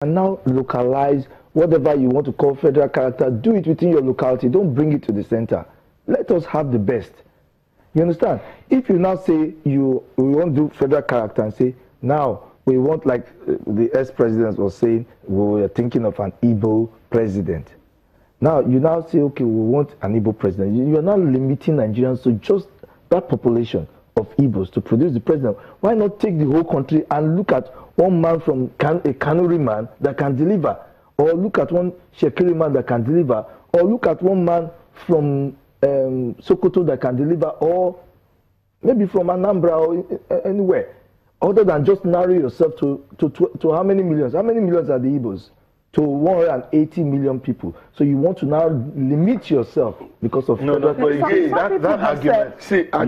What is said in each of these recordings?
And now localize whatever you want to call federal character, do it within your locality. Don't bring it to the center. Let us have the best. You understand? If you now say we want to do federal character and say, now we want, like the ex-president was saying, we were thinking of an Igbo president. Now you now say, okay, we want an Igbo president. You are now limiting Nigerians to just that population of Igbos to produce the president. Why not take the whole country and look at one man from a Kanuri man that can deliver, or look at one Shekiri man that can deliver, or look at one man from Sokoto that can deliver, or maybe from Anambra or anywhere, other than just narrow yourself to how many millions? How many millions are the Igbos? To 180 million people. So you want to now limit yourself because of but again, that argument. See, my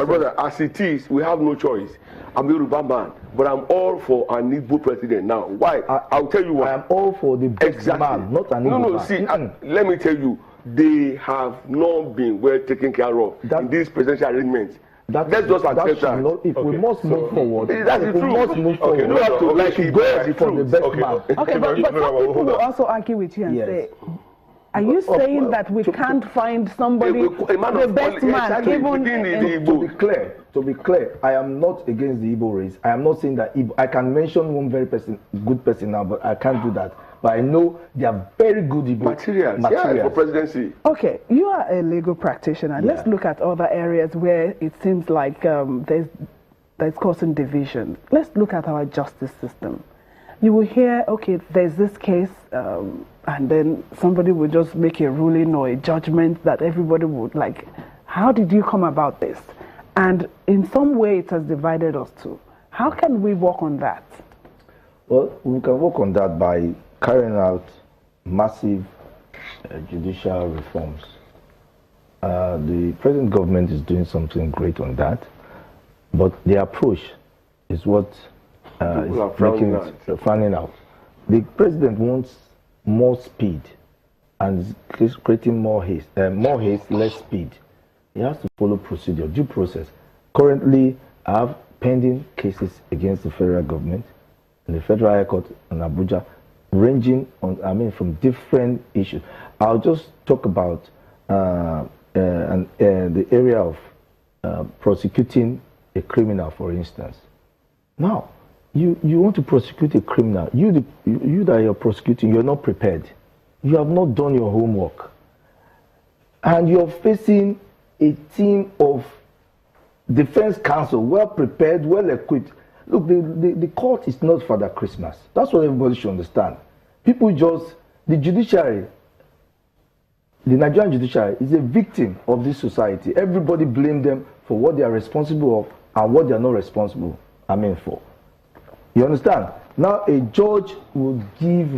brother, as it is, we have no choice. I'm a Yoruba man, but I'm all for an Igbo president now. Why? I'll tell you why. I am all for the best man, not an Igbo man. See, let me tell you, they have not been well taken care of in these presidential arrangements. Let's just accept that. If we must move forward, that's the truth. Must move forward. You don't have to like it, go for the best man. Okay, but some people will also argue with you and say, are you saying that we can't find somebody, the best man, even to be clear, I am not against the Igbo race. I am not saying that Igbo. I can mention one very good person now, but I can't do that. But I know they are very good Igbo materials. Yeah, for presidency. Okay, you are a legal practitioner. Yeah. Let's look at other areas where it seems like there's causing division. Let's look at our justice system. You will hear, okay, there's this case, and then somebody will just make a ruling or a judgment that everybody would like. How did you come about this? And in some way, it has divided us too. How can we work on that? Well, we can work on that by carrying out massive judicial reforms. The present government is doing something great on that, but the approach is what is making it frowning out. The president wants more speed and is creating more haste, less speed. He has to follow procedure, due process. Currently, I have pending cases against the federal government in the Federal High Court in Abuja, ranging on, from different issues. I'll just talk about the area of prosecuting a criminal, for instance. Now, you want to prosecute a criminal. You that you're prosecuting, you're not prepared. You have not done your homework. And you're facing a team of defense counsel, well prepared, well equipped. Look, the court is not Father Christmas. That's what everybody should understand. People the judiciary, the Nigerian judiciary is a victim of this society. Everybody blames them for what they are responsible of and what they are not responsible, for. You understand? Now a judge will give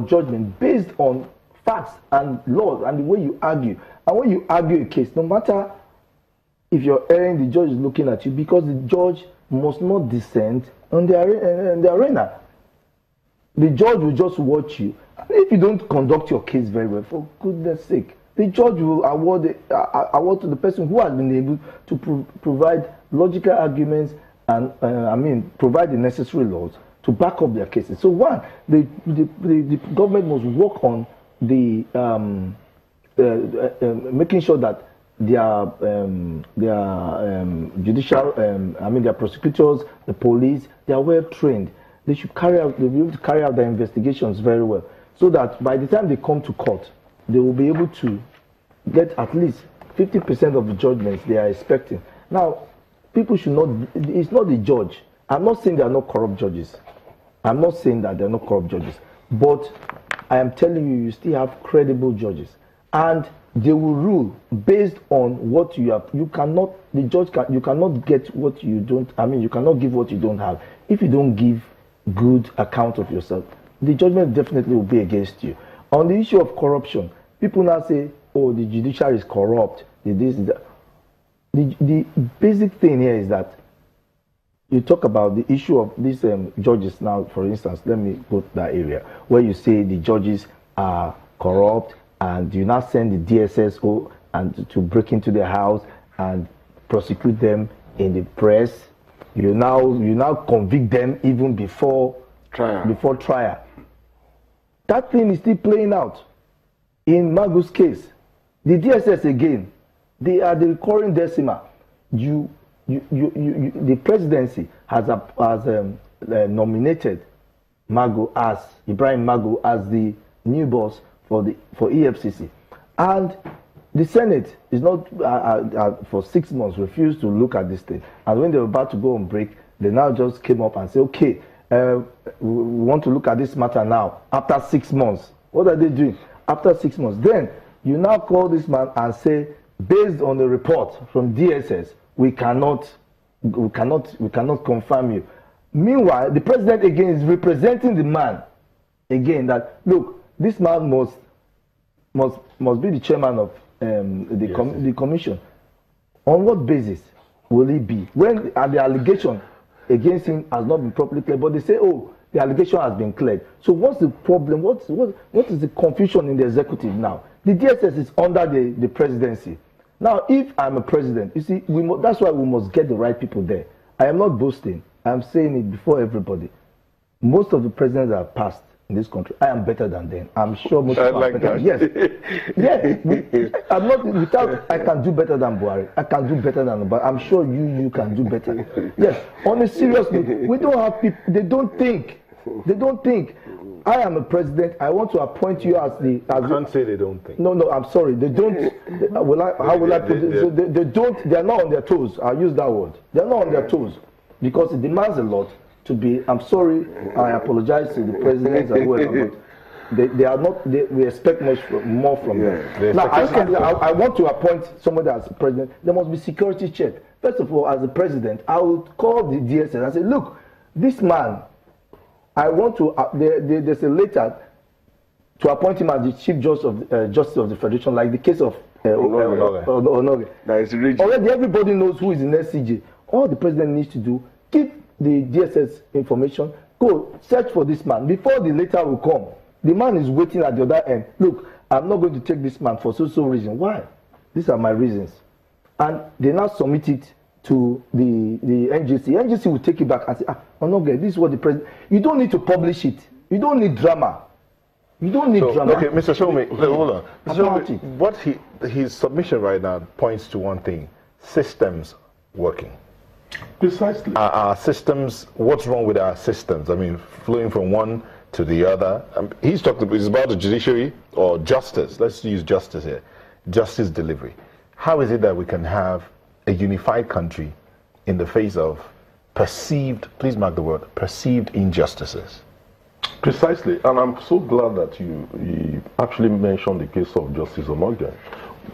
judgment based on facts and laws and the way you argue. And when you argue a case, no matter if you're erring, the judge is looking at you, because the judge must not dissent on the arena. The judge will just watch you. And if you don't conduct your case very well, for goodness sake, the judge will award to the person who has been able to provide logical arguments and provide the necessary laws to back up their cases. So one, the government must work on the making sure that their judicial, their prosecutors, the police, they are well trained. They'll be able to carry out their investigations very well, so that by the time they come to court, they will be able to get at least 50% of the judgments they are expecting. Now, people should not, it's not the judge. I'm not saying they are not corrupt judges. I'm not saying that they're not corrupt judges. But I am telling you, you still have credible judges. And they will rule based on what you have. You cannot get what you don't, you cannot give what you don't have. If you don't give good account of yourself, the judgment definitely will be against you. On the issue of corruption, people now say, oh, the judiciary is corrupt. The basic thing here is that you talk about the issue of these judges now, for instance, let me go to that area, where you say the judges are corrupt, and you now send the DSSO and to break into their house and prosecute them in the press. You now convict them even before before trial. That thing is still playing out. In Magu's case, the DSS again, they are the recurring decimal. The presidency has nominated Ibrahim Magu as the new boss for EFCC, and the Senate is not for 6 months refused to look at this thing. And when they were about to go on break, they now just came up and said, okay, we want to look at this matter now after 6 months. What are they doing after 6 months? Then you now call this man and say, based on the report from DSS, we cannot confirm you. Meanwhile, the president again is representing the man again that, look, this man must be the chairman of the commission. On what basis will he be when the allegation against him has not been properly cleared? But they say, oh, the allegation has been cleared. So what's the problem? What is the confusion in the executive now? The DSS is under the presidency. Now, if I'm a president, you see, that's why we must get the right people there. I am not boasting. I am saying it before everybody. Most of the presidents that have passed in this country, I am better than them. I'm sure most of them are better. Yes. Yeah. I'm not without. I can do better than Buhari. I can do better than Buhari. I'm sure you can do better. Yes. On a serious note, we don't have people. They don't think. They don't think. I am a president. I want to appoint you as the. You can't say they don't think. No, I'm sorry. They don't. How will I put it? So they don't. They are not on their toes. I'll use that word. They are not on their toes because it demands a lot to be. I'm sorry. I apologize to the presidents and whoever, but they are not. We expect much more from them. Now, I want to appoint somebody as president. There must be security check. First of all, as the president, I would call the DSS and say, look, this man. I want to. There's a letter to appoint him as the Chief Justice of the Federation, like the case of Onore. That is rigid. Already, everybody knows who is in SCJ. All the president needs to do, give the DSS information, go search for this man before the letter will come. The man is waiting at the other end. Look, I'm not going to take this man for so reason. Why? These are my reasons, and they now submit it to the NGC. NGC will take it back and say, Onoge, this is what the president. You don't need to publish it. You don't need drama. You don't need drama. Okay, Mr. Showme, hold on. Showme, what his submission right now points to one thing: systems working. Precisely. Our systems. What's wrong with our systems? I mean, flowing from one to the other. He's talked about. It's about the judiciary or justice. Let's use justice here. Justice delivery. How is it that we can have a unified country in the face of perceived, please mark the word, perceived injustices? Precisely, and I'm so glad that you actually mentioned the case of Justice Omoge.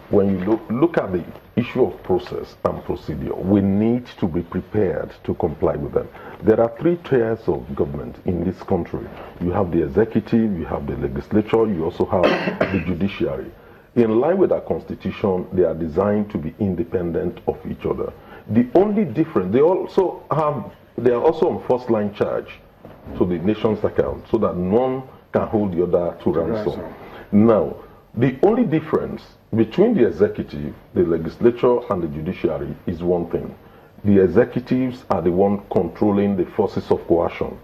When you look at the issue of process and procedure, we need to be prepared to comply with them. There are 3 tiers of government in this country. You have the executive, you have the legislature, you also have the judiciary. In line with our constitution, they are designed to be independent of each other. The only difference, they are also on first line charge to the nation's account, so that none can hold the other to ransom. Now, the only difference between the executive, the legislature, and the judiciary is one thing. The executives are the one controlling the forces of coercion.